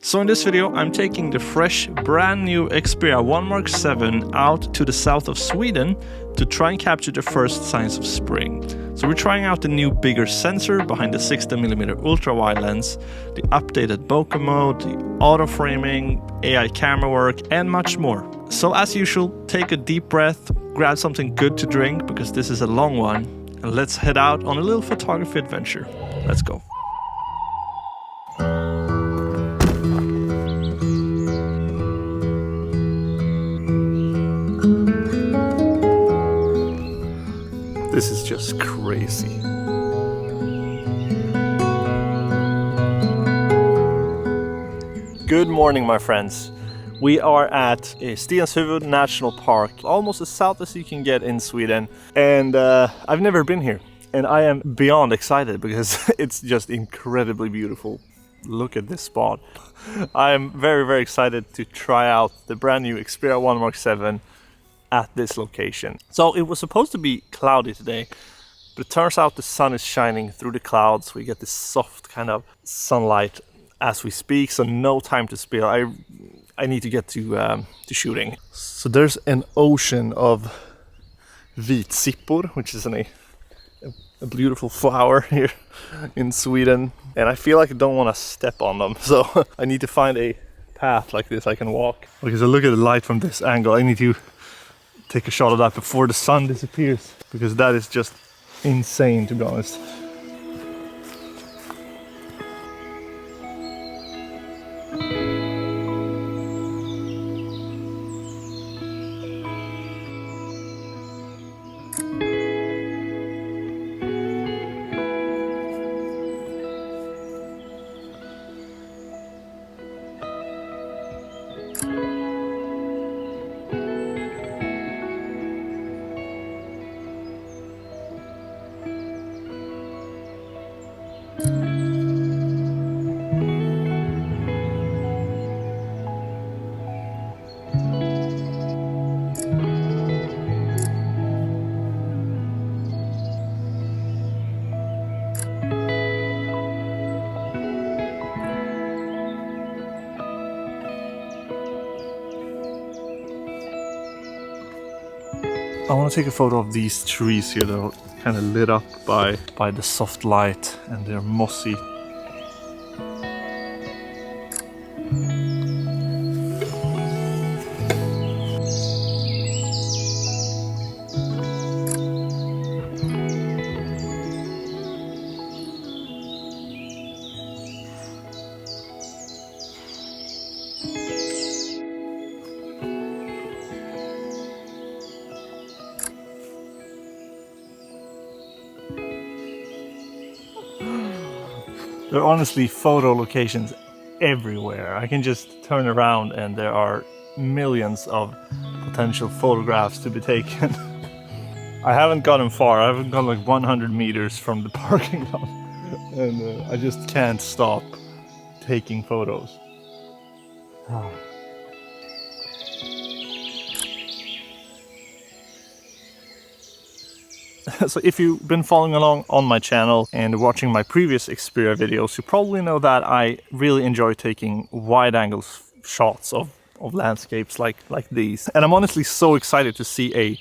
So in this video, I'm taking the fresh, brand new Xperia 1 Mark VII out to the south of Sweden to try and capture the first signs of spring. So we're trying out the new bigger sensor behind the 60mm ultra-wide lens, the updated bokeh mode, the auto framing, AI camera work, and much more. So as usual, take a deep breath, grab something good to drink because this is a long one, and let's head out on a little photography adventure. Let's go. This is just crazy. Good morning, my friends. We are at Stenshuvud National Park, almost as south as you can get in Sweden. And I've never been here. And I am beyond excited because it's just incredibly beautiful. Look at this spot. I am very, very excited to try out the brand new Xperia 1 Mark VII at this location. So it was supposed to be cloudy today, but it turns out the sun is shining through the clouds. We get this soft kind of sunlight as we speak, so no time to spare. I need to get to shooting. So there's an ocean of VII, which is a beautiful flower here in Sweden, and I feel like I don't want to step on them, so I need to find a path like this I can walk. Okay, so look at the light from this angle. I need to take a shot of that before the sun disappears, because that is just insane, to be honest. I want to take a photo of these trees here that are kind of lit up by the soft light, and they're mossy. There are honestly photo locations everywhere. I can just turn around and there are millions of potential photographs to be taken. I haven't gotten far. I haven't gone like 100 meters from the parking lot, and I just can't stop taking photos. So if you've been following along on my channel and watching my previous Xperia videos, you probably know that I really enjoy taking wide-angle shots of landscapes like these. And I'm honestly so excited to see a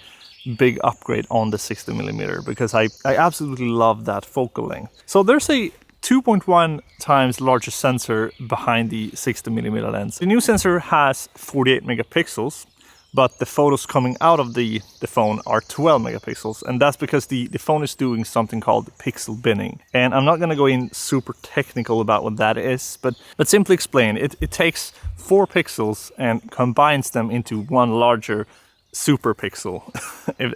big upgrade on the 60mm because I absolutely love that focal length. So there's a 2.1 times larger sensor behind the 60mm lens. The new sensor has 48 megapixels. But the photos coming out of the phone are 12 megapixels, and that's because the phone is doing something called pixel binning. And I'm not going to go in super technical about what that is, but simply explain, it takes 4 pixels and combines them into one larger super pixel,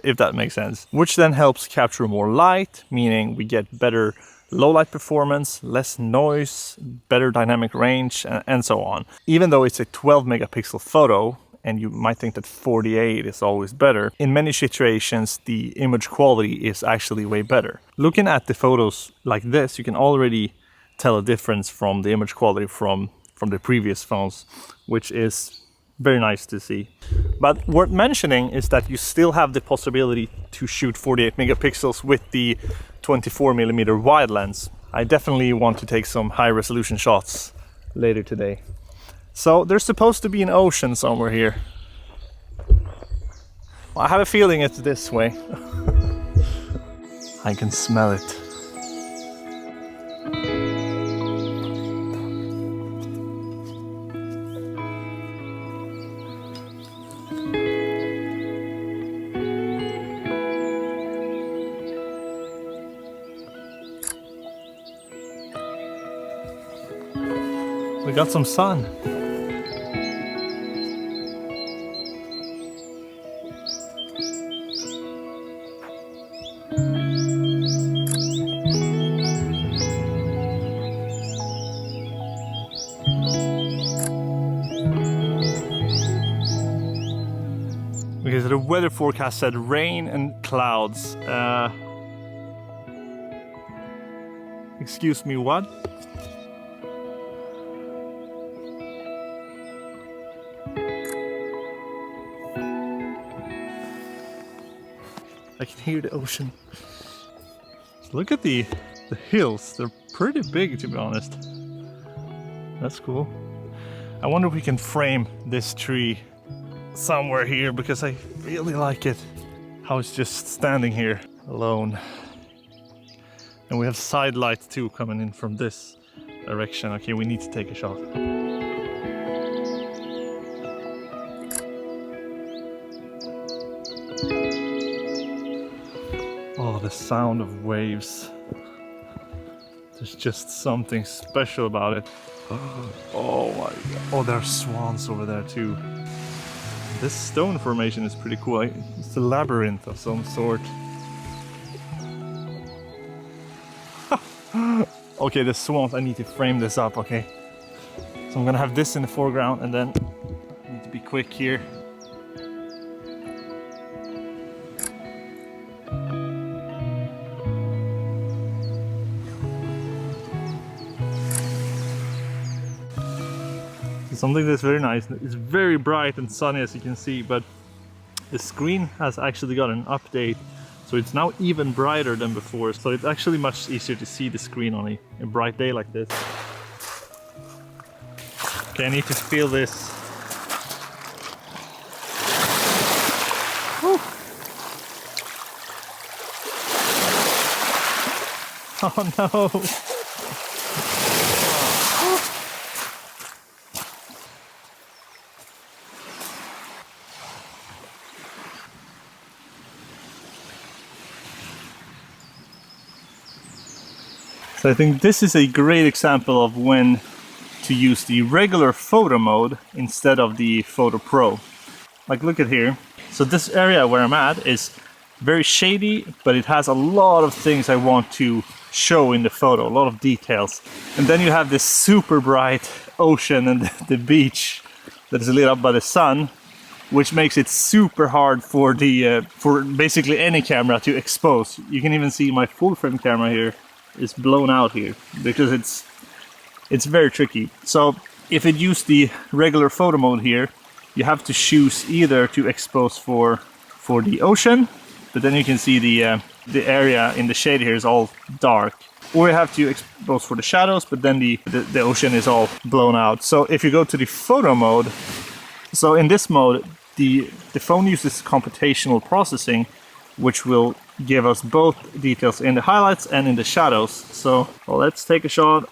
if that makes sense. Which then helps capture more light, meaning we get better low light performance, less noise, better dynamic range, and so on. Even though it's a 12 megapixel photo, and you might think that 48 is always better, in many situations the image quality is actually way better. Looking at the photos like this, you can already tell a difference from the image quality from the previous phones, which is very nice to see. But worth mentioning is that you still have the possibility to shoot 48 megapixels with the 24mm wide lens. I definitely want to take some high resolution shots later today. So there's supposed to be an ocean somewhere here. I have a feeling it's this way. I can smell it. We got some sun. Because the weather forecast said rain and clouds. Excuse me, what? I can hear the ocean. Look at the hills. They're pretty big, to be honest. That's cool. I wonder if we can frame this tree somewhere here, because I really like it. How it's just standing here alone. And we have side lights too coming in from this direction. Okay, we need to take a shot. Oh, the sound of waves. There's just something special about it. Oh my god. Oh, there are swans over there too. This stone formation is pretty cool. It's a labyrinth of some sort. Okay, the swans. I need to frame this up, okay? So I'm gonna have this in the foreground, and then I need to be quick here. Something that's very nice. It's very bright and sunny, as you can see, but the screen has actually got an update, so it's now even brighter than before. So it's actually much easier to see the screen on a bright day like this. Okay, I need to feel this. Woo. Oh no! So I think this is a great example of when to use the regular photo mode instead of the Photo Pro. Like, look at here. So this area where I'm at is very shady, but it has a lot of things I want to show in the photo, a lot of details. And then you have this super bright ocean and the beach that is lit up by the sun, which makes it super hard for the for basically any camera to expose. You can even see my full frame camera here is blown out here because it's very tricky. So if it used the regular photo mode here, you have to choose either to expose for the ocean, but then you can see the area in the shade here is all dark, or you have to expose for the shadows, but then the ocean is all blown out. So if you go to the photo mode, so in this mode the phone uses computational processing, which will give us both details in the highlights and in the shadows. So well, let's take a shot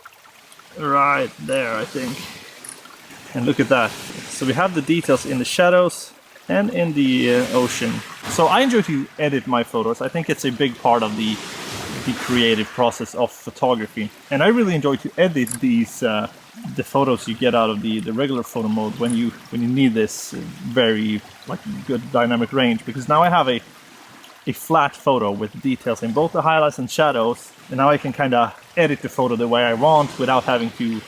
right there, I think. And look at that. So we have the details in the shadows and in the ocean. So I enjoy to edit my photos. I think it's a big part of the creative process of photography. And I really enjoy to edit these the photos you get out of the regular photo mode when you need this very good dynamic range, because now I have a flat photo with details in both the highlights and shadows, and now I can kind of edit the photo the way I want without having to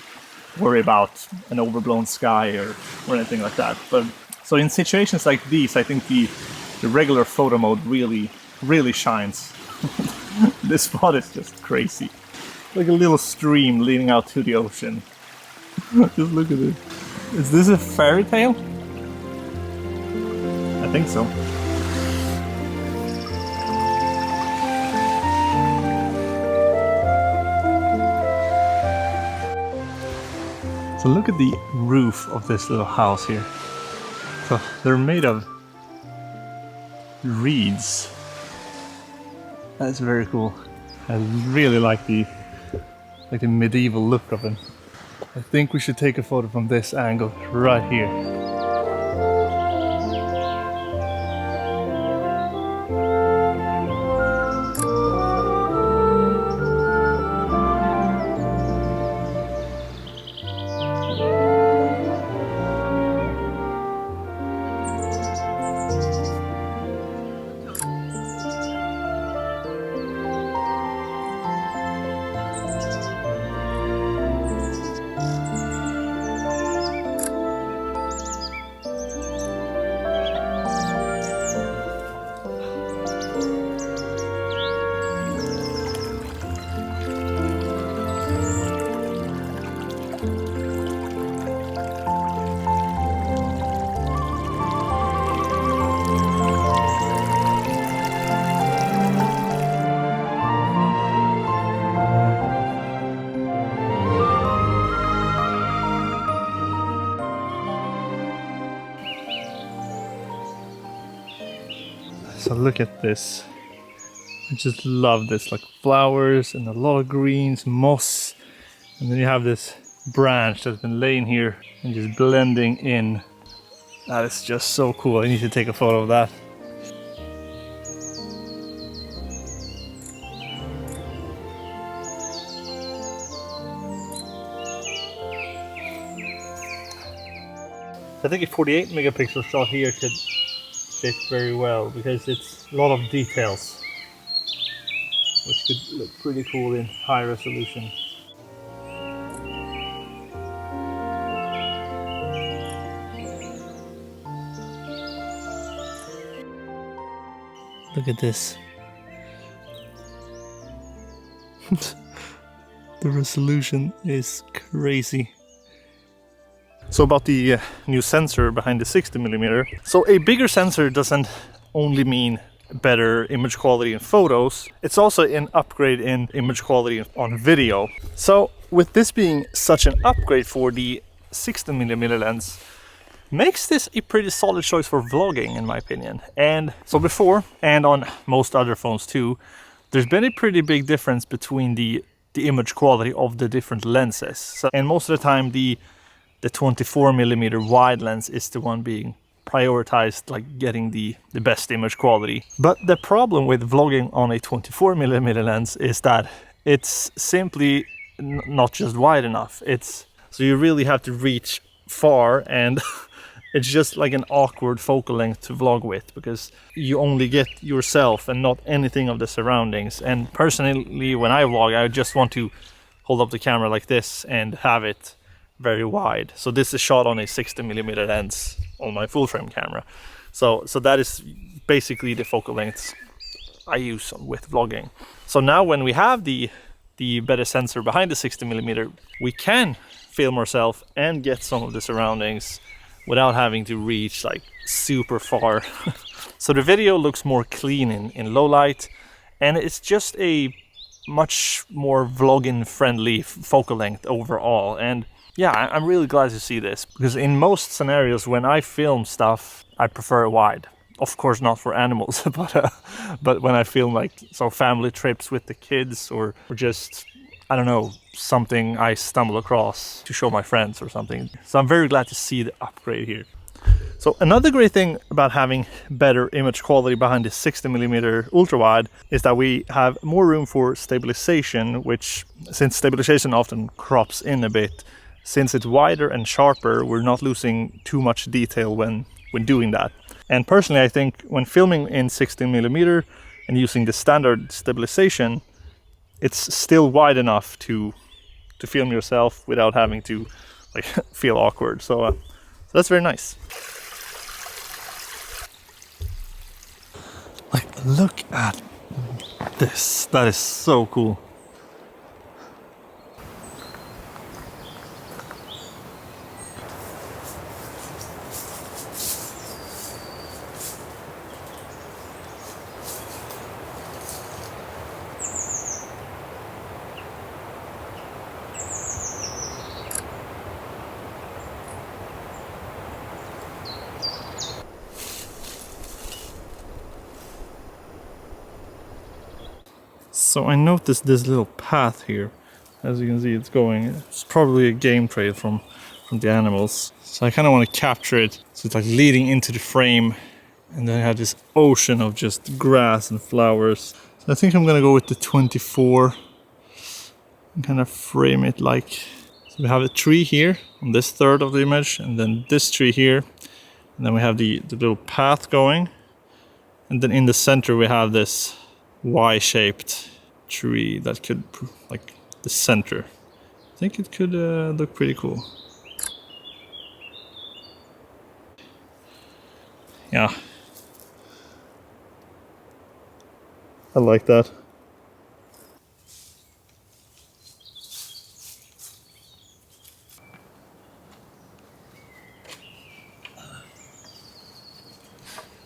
worry about an overblown sky or anything like that. But so in situations like these, I think the regular photo mode really shines. This spot is just crazy, like a little stream leading out to the ocean. Just look at it. Is this a fairy tale? I think so. So look at the roof of this little house here. So they're made of reeds. That's very cool. I really like the medieval look of them. I think we should take a photo from this angle right here. So look at this. I just love this, like flowers and a lot of greens, moss, and then you have this branch that's been laying here and just blending in. That is just so cool. I need to take a photo of that. I think a 48 megapixel shot here could fit very well because it's a lot of details, which could look pretty cool in high resolution. Look at this. The resolution is crazy. So about the new sensor behind the 60mm. So a bigger sensor doesn't only mean better image quality in photos, it's also an upgrade in image quality on video. So with this being such an upgrade for the 60mm lens, makes this a pretty solid choice for vlogging in my opinion. And so before, and on most other phones too, there's been a pretty big difference between the image quality of the different lenses. So, and most of the time the 24mm wide lens is the one being prioritized, like getting the best image quality. But the problem with vlogging on a 24mm lens is that it's simply not just wide enough. So you really have to reach far, and it's just like an awkward focal length to vlog with because you only get yourself and not anything of the surroundings. And personally, when I vlog, I just want to hold up the camera like this and have it very wide. So this is shot on a 60mm lens on my full frame camera. So that is basically the focal lengths I use with vlogging. So now when we have the better sensor behind the 60mm, we can film ourselves and get some of the surroundings without having to reach like super far. So the video looks more clean in low light, and it's just a much more vlogging friendly focal length overall. And yeah, I'm really glad to see this, because in most scenarios when I film stuff, I prefer wide. Of course not for animals, but when I film like family trips with the kids, or just, I don't know, something I stumble across to show my friends or something. So I'm very glad to see the upgrade here. So another great thing about having better image quality behind the 60mm ultra wide is that we have more room for stabilization, which, since stabilization often crops in a bit, since it's wider and sharper, we're not losing too much detail when doing that. And personally, I think when filming in 16mm and using the standard stabilization, it's still wide enough to film yourself without having to like feel awkward. So that's very nice. Like, look at this. That is so cool. So I noticed this little path here. As you can see, it's going. It's probably a game trail from the animals. So I kind of want to capture it. So it's like leading into the frame, and then I have this ocean of just grass and flowers. So I think I'm gonna go with the 24 and kind of frame it like. So we have a tree here on this third of the image, and then this tree here, and then we have the little path going, and then in the center we have this Y-shaped tree that could, like the center. I think it could look pretty cool. Yeah, I like that.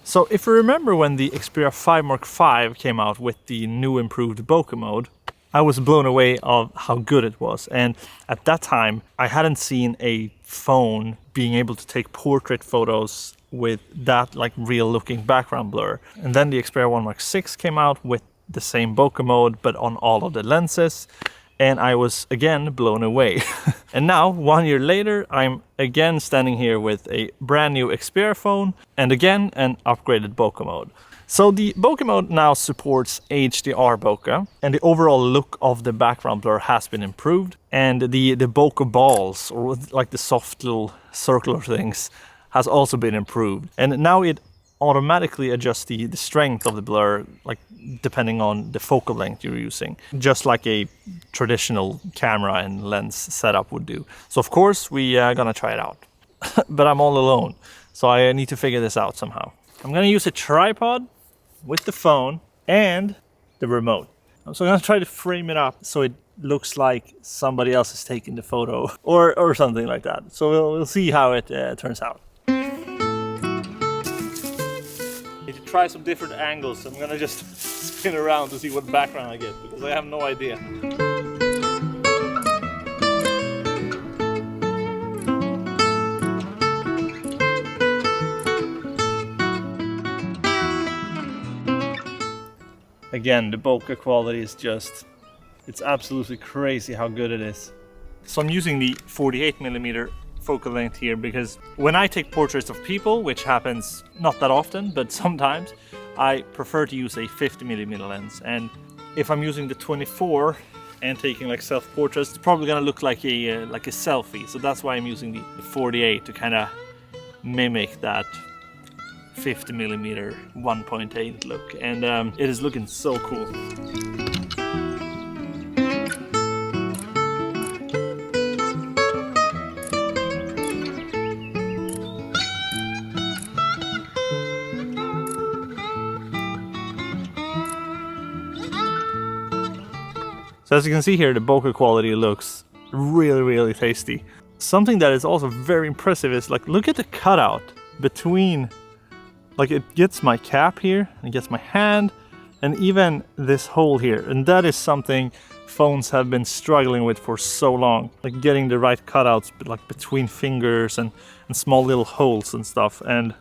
So if you remember when the Xperia 5 Mark V came out with the new improved bokeh mode, I was blown away of how good it was. And at that time, I hadn't seen a phone being able to take portrait photos with that like real looking background blur. And then the Xperia 1 Mark VI came out with the same bokeh mode, but on all of the lenses. And I was again blown away. And now, 1 year later, I'm again standing here with a brand new Xperia phone and again an upgraded bokeh mode. So the bokeh mode now supports HDR bokeh, and the overall look of the background blur has been improved, and the bokeh balls, or like the soft little circular things, has also been improved. And now it automatically adjusts the strength of the blur, like depending on the focal length you're using, just like a traditional camera and lens setup would do. So of course we are gonna try it out. But I'm all alone, so I need to figure this out somehow. I'm gonna use a tripod with the phone and the remote. So I'm gonna try to frame it up so it looks like somebody else is taking the photo or something like that. So we'll see how it turns out. Need to try some different angles. I'm gonna just spin around to see what background I get, because I have no idea. Again, the bokeh quality is just, it's absolutely crazy how good it is. So I'm using the 48mm focal length here because when I take portraits of people, which happens not that often, but sometimes, I prefer to use a 50mm lens. And if I'm using the 24 and taking like self-portraits, it's probably gonna look like a selfie. So that's why I'm using the 48 to kind of mimic that 50mm 1.8 look, and it is looking so cool. So as you can see here, the bokeh quality looks really tasty. Something that is also very impressive is, like, look at the cutout between, like, it gets my cap here, it gets my hand, and even this hole here. And that is something phones have been struggling with for so long, like getting the right cutouts, like between fingers and small little holes and stuff. And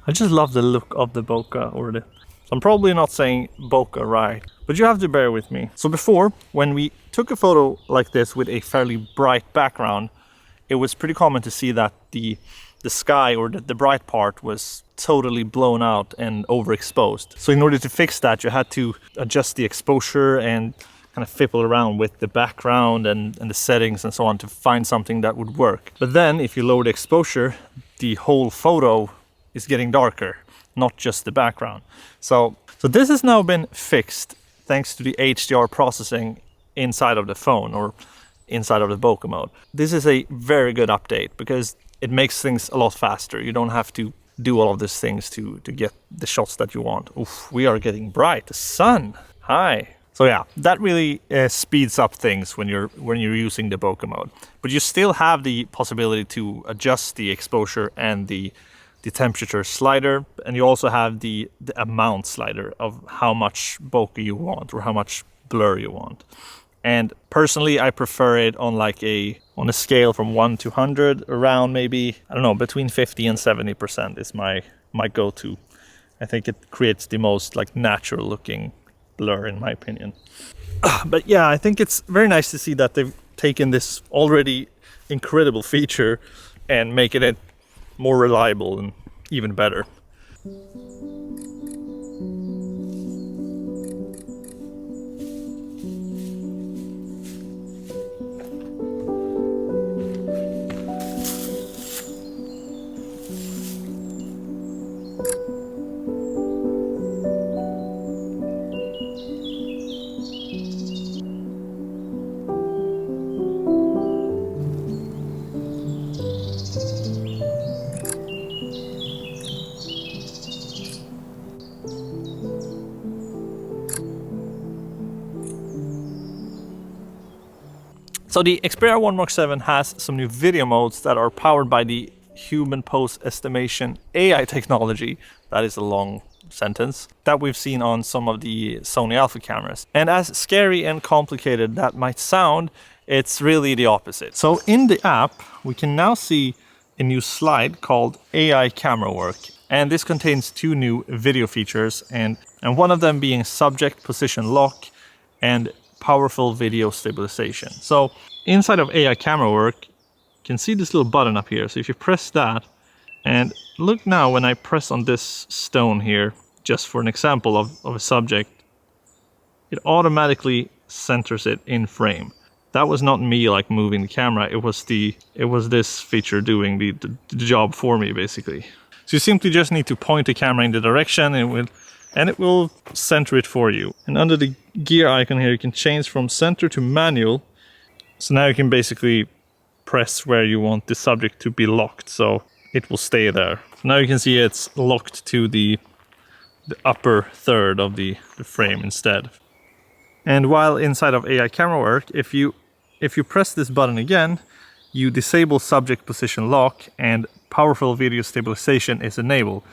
I just love the look of the bokeh, or the, so I'm probably not saying bokeh right, but you have to bear with me. So before, when we took a photo like this with a fairly bright background, it was pretty common to see that the sky, or the bright part, was totally blown out and overexposed. So in order to fix that, you had to adjust the exposure and kind of fiddle around with the background and the settings and so on to find something that would work. But then if you lower the exposure, the whole photo is getting darker, not just the background. So this has now been fixed thanks to the HDR processing inside of the phone, or inside of the bokeh mode. This is a very good update because it makes things a lot faster. You don't have to do all of these things to get the shots that you want. Oof, we are getting bright. The sun. Hi. So yeah, that really speeds up things when you're using the bokeh mode. But you still have the possibility to adjust the exposure and the temperature slider, and you also have the amount slider of how much bokeh you want or how much blur you want. And personally, I prefer it on on a scale from 1 to 100, around maybe, I don't know, between 50 and 70% is my go-to. I think it creates the most like natural looking blur in my opinion. But yeah, I think it's very nice to see that they've taken this already incredible feature and making it more reliable and even better. So the Xperia 1 Mark VII has some new video modes that are powered by the human pose estimation AI technology. That is a long sentence that we've seen on some of the Sony Alpha cameras. And as scary and complicated that might sound, it's really the opposite. So in the app, we can now see a new slide called AI Camera Work. And this contains 2 new video features, and one of them being subject position lock and powerful video stabilization. So inside of AI Camera Work, you can see this little button up here. So if you press that, and look now when I press on this stone here, just for an example of a subject, it automatically centers it in frame. That was not me like moving the camera, it was this feature doing the job for me basically. So you simply just need to point the camera in the direction and it will center it for you. And under the gear icon here, you can change from center to manual. So now you can basically press where you want the subject to be locked, so it will stay there. Now you can see it's locked to the upper third of the frame instead. And while inside of AI Camera Work, if you press this button again, you disable subject position lock and powerful video stabilization is enabled.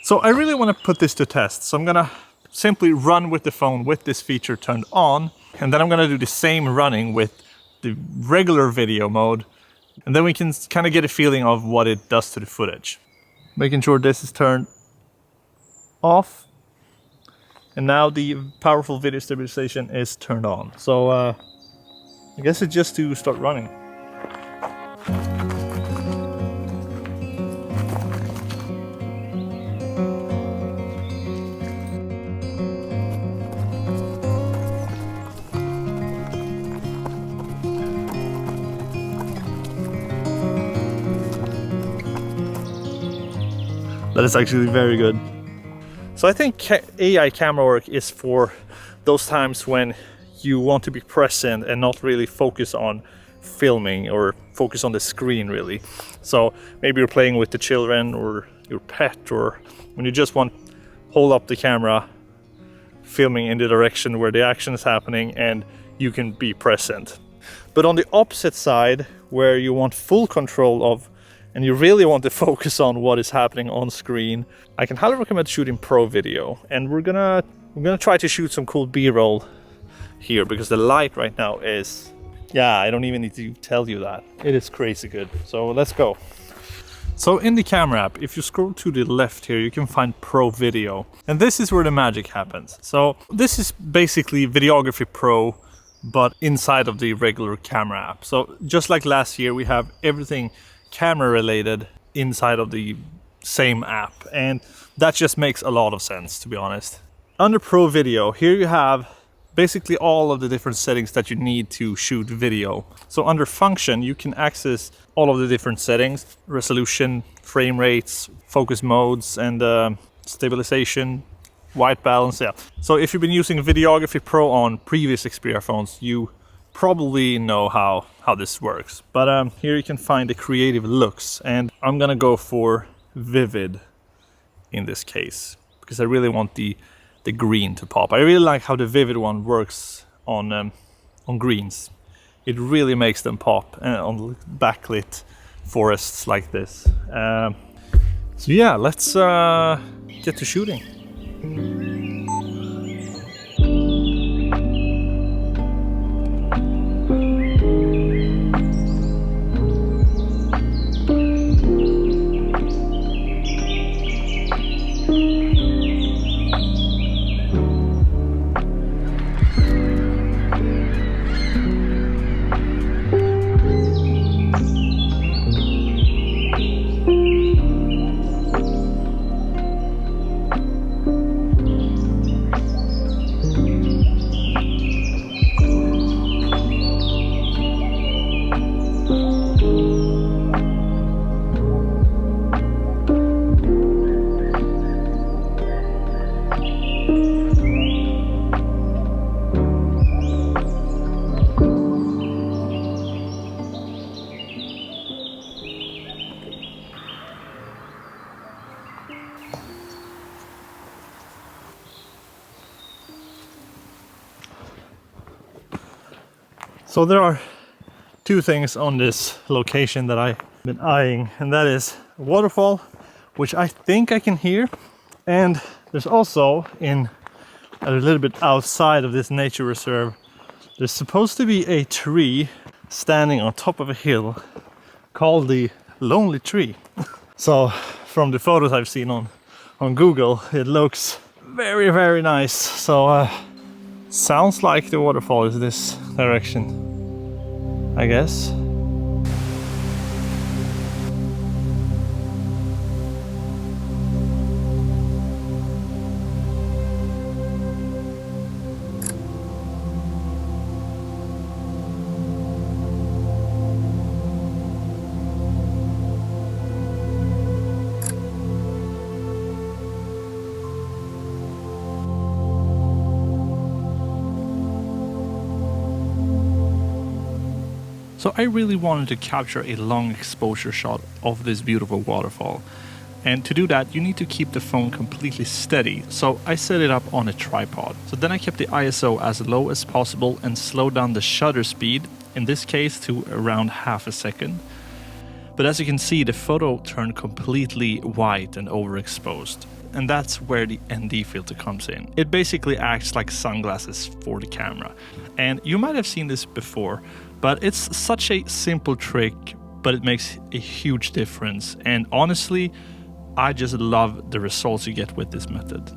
So I really want to put this to test. So I'm gonna simply run with the phone with this feature turned on, and then I'm gonna do the same running with the regular video mode, and then we can kind of get a feeling of what it does to the footage. Making sure this is turned off, and now the powerful video stabilization is turned on. So I guess it's just to start running. That is actually very good. So I think AI Camera Work is for those times when you want to be present and not really focus on filming or focus on the screen really. So maybe you're playing with the children or your pet, or when you just want to hold up the camera, filming in the direction where the action is happening and you can be present. But on the opposite side, where you want full control of and you really want to focus on what is happening on screen, I can highly recommend shooting pro video. And we're gonna try to shoot some cool B-roll here, because the light right now is, yeah, I don't even need to tell you that. It is crazy good. So let's go. So in the camera app, if you scroll to the left here, you can find Pro Video. And this is where the magic happens. So this is basically Videography Pro, but inside of the regular camera app. So just like last year, we have everything camera related inside of the same app, and that just makes a lot of sense, to be honest. Under Pro Video, here you have basically all of the different settings that you need to shoot video. So under Function, you can access all of the different settings: resolution, frame rates, focus modes, and stabilization, white balance. Yeah. So if you've been using Videography Pro on previous Xperia phones, you probably know how this works. But here you can find the creative looks, and I'm gonna go for vivid in this case because I really want the green to pop. I really like how the vivid one works on greens. It really makes them pop on backlit forests like this. So yeah, let's get to shooting. So there are two things on this location that I've been eyeing, and that is a waterfall, which I think I can hear, and there's also in a little bit outside of this nature reserve, there's supposed to be a tree standing on top of a hill called the Lonely Tree. So from the photos I've seen on Google, it looks very, very nice. So sounds like the waterfall is this direction, I guess. So I really wanted to capture a long exposure shot of this beautiful waterfall. And to do that, you need to keep the phone completely steady. So I set it up on a tripod. So then I kept the ISO as low as possible and slowed down the shutter speed, in this case to around half a second. But as you can see, the photo turned completely white and overexposed. And that's where the ND filter comes in. It basically acts like sunglasses for the camera. And you might have seen this before, but it's such a simple trick, but it makes a huge difference. And honestly, I just love the results you get with this method.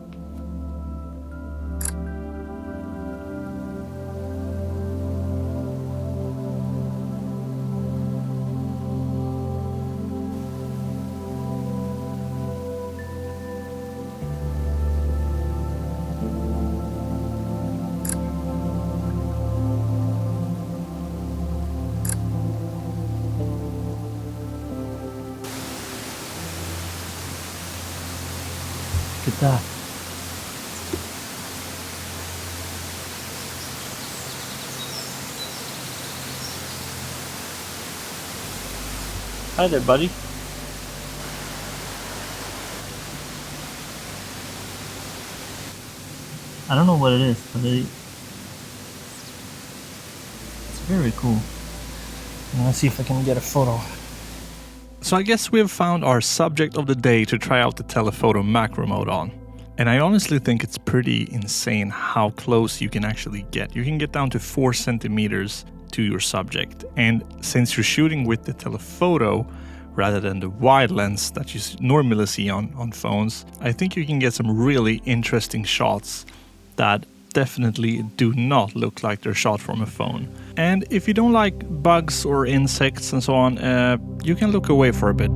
Look at that. Hi there, buddy. I don't know what it is, but it's very cool. Let's see if I can get a photo. So I guess we have found our subject of the day to try out the telephoto macro mode on. And I honestly think it's pretty insane how close you can actually get. You can get down to 4 centimeters to your subject. And since you're shooting with the telephoto rather than the wide lens that you normally see on phones, I think you can get some really interesting shots that definitely do not look like they're shot from a phone. And if you don't like bugs or insects and so on, you can look away for a bit.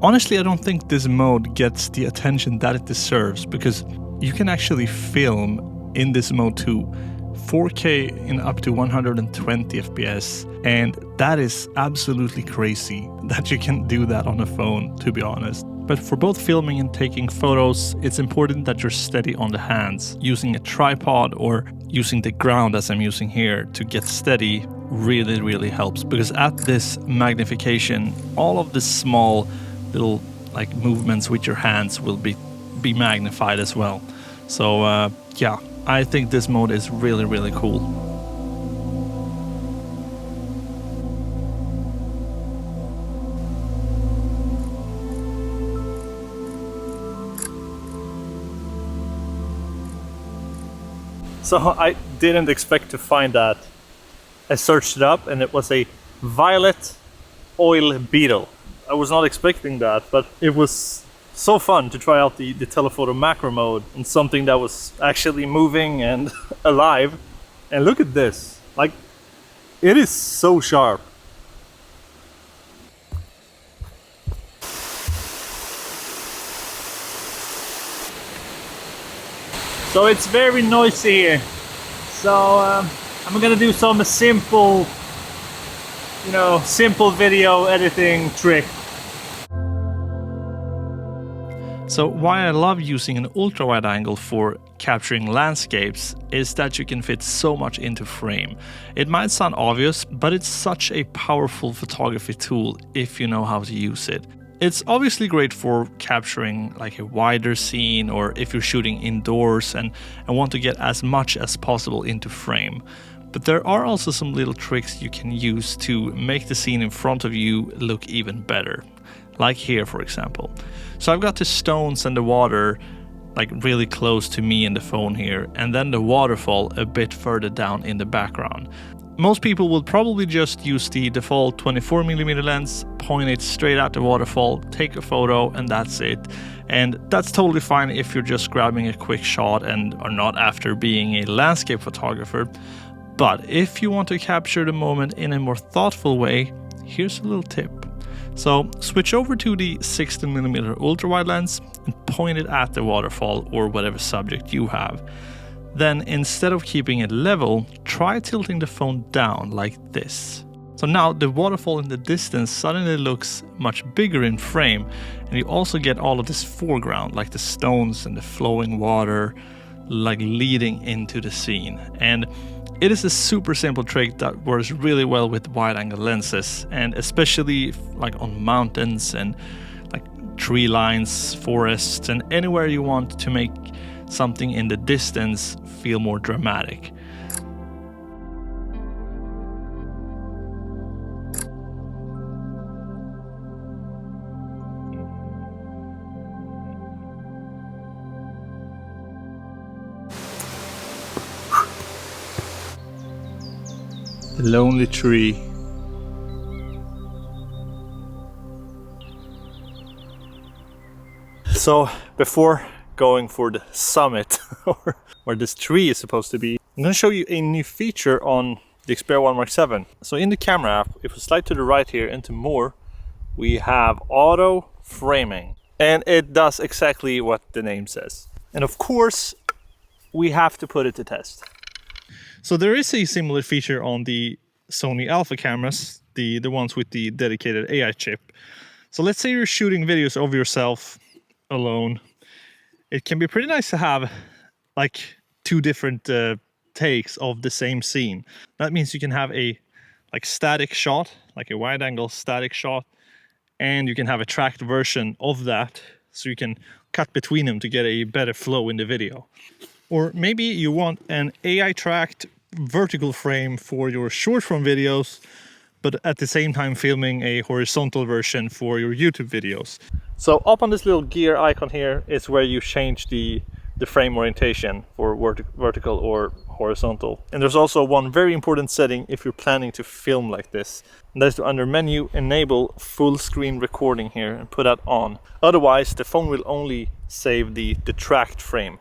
Honestly, I don't think this mode gets the attention that it deserves, because you can actually film in this mode too, 4K in up to 120 FPS, and that is absolutely crazy that you can do that on a phone, to be honest. But for both filming and taking photos, it's important that you're steady on the hands. Using a tripod or using the ground as I'm using here to get steady really helps, because at this magnification, all of the small little like movements with your hands will be magnified as well. So yeah, I think this mode is really cool. So I didn't expect to find that. I searched it up and it was a violet oil beetle. I was not expecting that, but it was so fun to try out the telephoto macro mode and something that was actually moving and alive. And look at this, like, it is so sharp. So it's very noisy here. So I'm gonna do some simple video editing trick. So why I love using an ultra-wide angle for capturing landscapes is that you can fit so much into frame. It might sound obvious, but it's such a powerful photography tool if you know how to use it. It's obviously great for capturing like a wider scene, or if you're shooting indoors and want to get as much as possible into frame. But there are also some little tricks you can use to make the scene in front of you look even better. Like here, for example. So I've got the stones and the water like really close to me in the phone here, and then the waterfall a bit further down in the background. Most people will probably just use the default 24mm lens, point it straight at the waterfall, take a photo, and that's it. And that's totally fine if you're just grabbing a quick shot and are not after being a landscape photographer. But if you want to capture the moment in a more thoughtful way, here's a little tip. So switch over to the 16mm ultra-wide lens and point it at the waterfall or whatever subject you have. Then instead of keeping it level, try tilting the phone down like this. So now the waterfall in the distance suddenly looks much bigger in frame, and you also get all of this foreground, like the stones and the flowing water, like leading into the scene. And it is a super simple trick that works really well with wide-angle lenses, and especially like on mountains and like tree lines, forests, and anywhere you want to make something in the distance feel more dramatic. The lonely tree. So before going for the summit or where this tree is supposed to be, I'm going to show you a new feature on the Xperia 1 Mark 7. So in the camera app, if we slide to the right here into more, we have auto framing, and it does exactly what the name says. And of course we have to put it to test. So there is a similar feature on the Sony Alpha cameras, the ones with the dedicated AI chip. So let's say you're shooting videos of yourself alone. It can be pretty nice to have like two different takes of the same scene. That means you can have a like static shot, like a wide angle static shot, and you can have a tracked version of that, so you can cut between them to get a better flow in the video. Or maybe you want an AI tracked vertical frame for your short form videos, but at the same time filming a horizontal version for your YouTube videos. So up on this little gear icon here is where you change the frame orientation for vertical or horizontal. And there's also one very important setting if you're planning to film like this. And that's to under menu enable full screen recording here and put that on. Otherwise the phone will only save the tracked frame.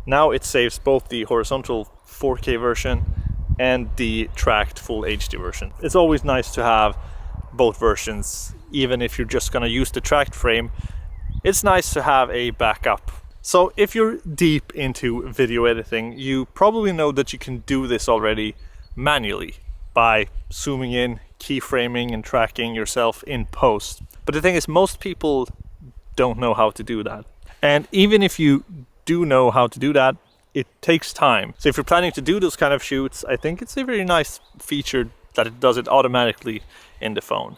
Now it saves both the horizontal 4K version and the tracked full HD version. It's always nice to have both versions, even if you're just gonna use the tracked frame. It's nice to have a backup. So if you're deep into video editing, you probably know that you can do this already manually by zooming in, keyframing and tracking yourself in post. But the thing is, most people don't know how to do that. And even if you do know how to do that, it takes time. So if you're planning to do those kind of shoots, I think it's a very nice feature that it does it automatically in the phone.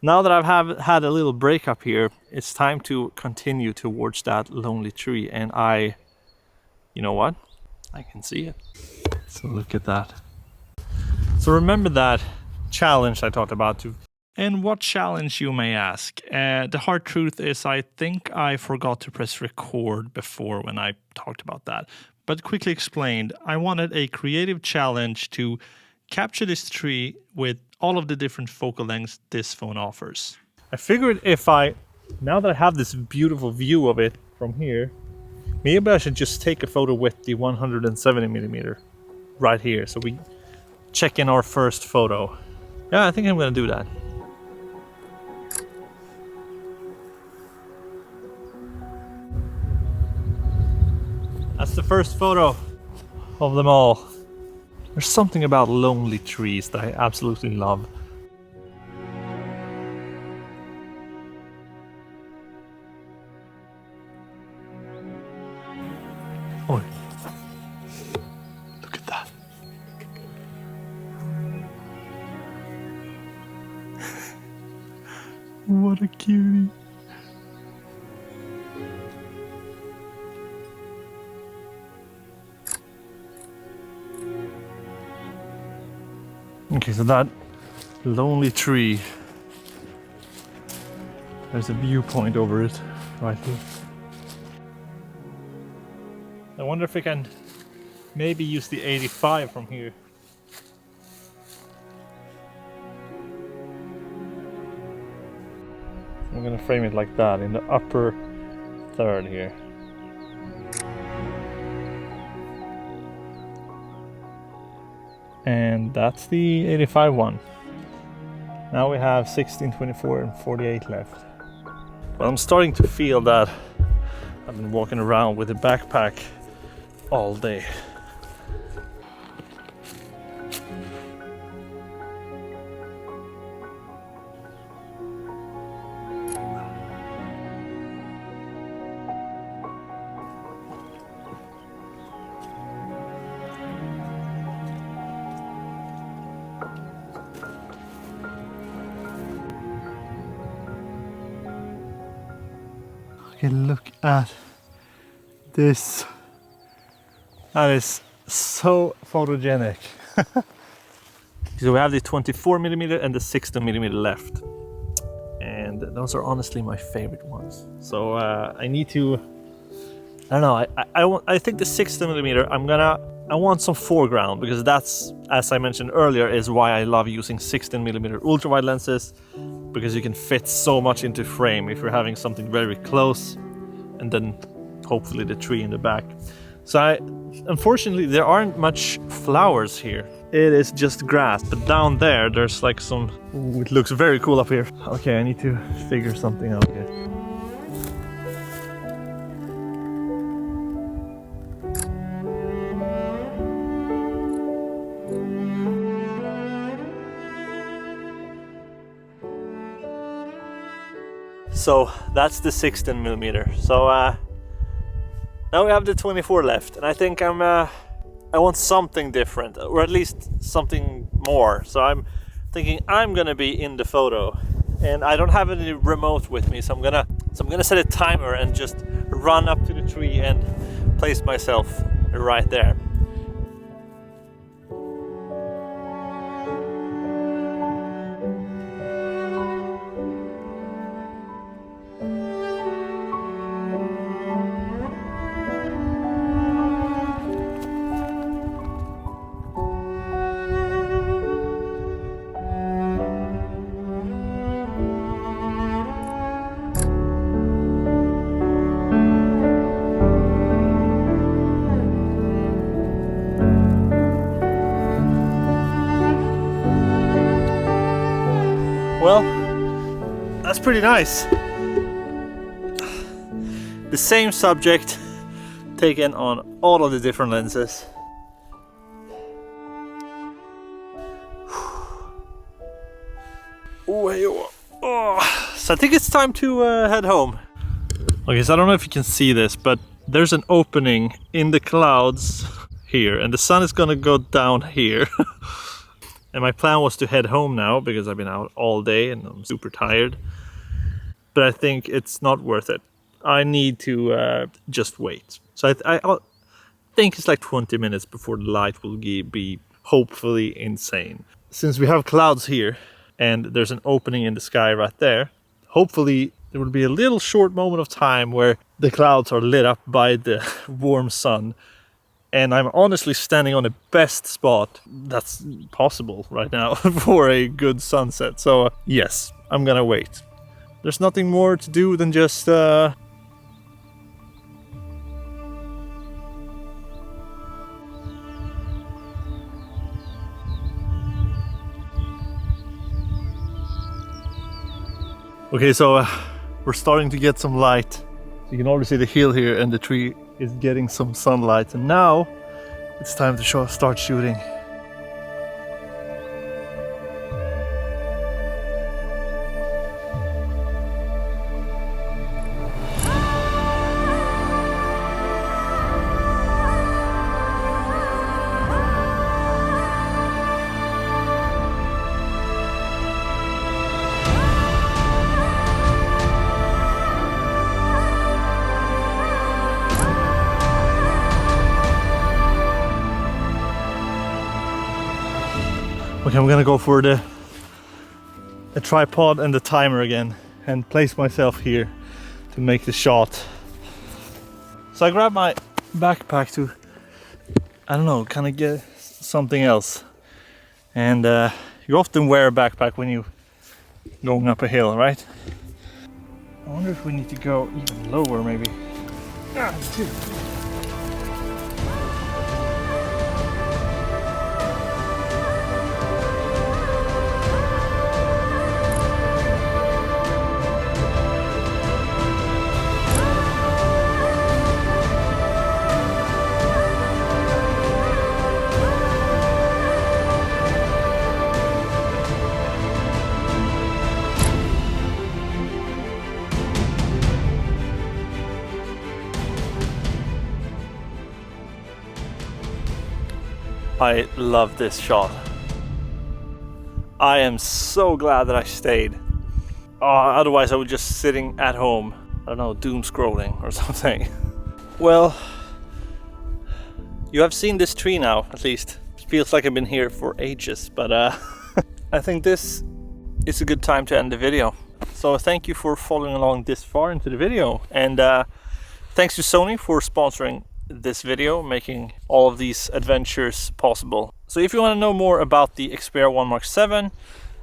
Now that I've had a little break up here, it's time to continue towards that lonely tree, and you know what? I can see it. So look at that. So remember that challenge I talked about. And what challenge, you may ask? The hard truth is I think I forgot to press record before when I talked about that. But quickly explained, I wanted a creative challenge to capture this tree with all of the different focal lengths this phone offers. I figured now that I have this beautiful view of it from here, maybe I should just take a photo with the 170mm right here. So we check in our first photo. Yeah, I think I'm gonna do that. That's the first photo of them all. There's something about lonely trees that I absolutely love. Oh, look at that. What a cutie. Okay, so that lonely tree, there's a viewpoint over it right here. I wonder if I can maybe use the 85 from here. I'm gonna frame it like that in the upper third here. And that's the 85 one. Now we have 16, 24 and 48 left. Well, I'm starting to feel that I've been walking around with a backpack all day. Okay, look at this. That is so photogenic. So we have the 24mm and the 16mm left. And those are honestly my favorite ones. So I need to, I don't know, I think the 16mm, I want some foreground, because that's, as I mentioned earlier, is why I love using 16mm ultra-wide lenses, because you can fit so much into frame if you're having something very close, and then hopefully the tree in the back. So unfortunately there aren't much flowers here. It is just grass, but down there there's like some, ooh, it looks very cool up here. Okay, I need to figure something out here. So that's the 16mm. So now we have the 24 left, and I think I want something different, or at least something more. So I'm thinking I'm gonna be in the photo, and I don't have any remote with me, so I'm gonna set a timer and just run up to the tree and place myself right there. Well, that's pretty nice. The same subject taken on all of the different lenses. Oh, so I think it's time to head home. Okay, so I don't know if you can see this, but there's an opening in the clouds here, and the sun is gonna go down here. And my plan was to head home now, because I've been out all day and I'm super tired. But I think it's not worth it. I need to just wait. So I think it's like 20 minutes before the light will be hopefully insane. Since we have clouds here and there's an opening in the sky right there, hopefully there will be a little short moment of time where the clouds are lit up by the warm sun. And I'm honestly standing on the best spot that's possible right now for a good sunset. So yes, I'm gonna wait. There's nothing more to do than just Okay, so we're starting to get some light. You can already see the hill here, and the tree is getting some sunlight, and now it's time to start shooting. Okay, I'm gonna go for the tripod and the timer again and place myself here to make the shot. So I grabbed my backpack to, I don't know, kind of get something else. And you often wear a backpack when you're going up a hill, right? I wonder if we need to go even lower, maybe. I love this shot. I am so glad that I stayed. Otherwise I would just sitting at home, I don't know, doom scrolling or something. Well, you have seen this tree now, at least. It feels like I've been here for ages, but I think this is a good time to end the video. So thank you for following along this far into the video, and thanks to Sony for sponsoring this video, making all of these adventures possible. So if you want to know more about the Xperia 1 Mark VII,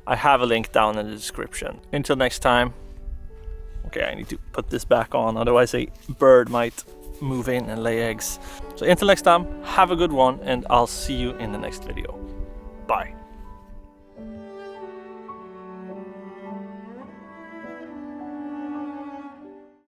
I have a link down in the description. Until next time. Okay, I need to put this back on, otherwise a bird might move in and lay eggs. So until next time, have a good one, and I'll see you in the next video. Bye.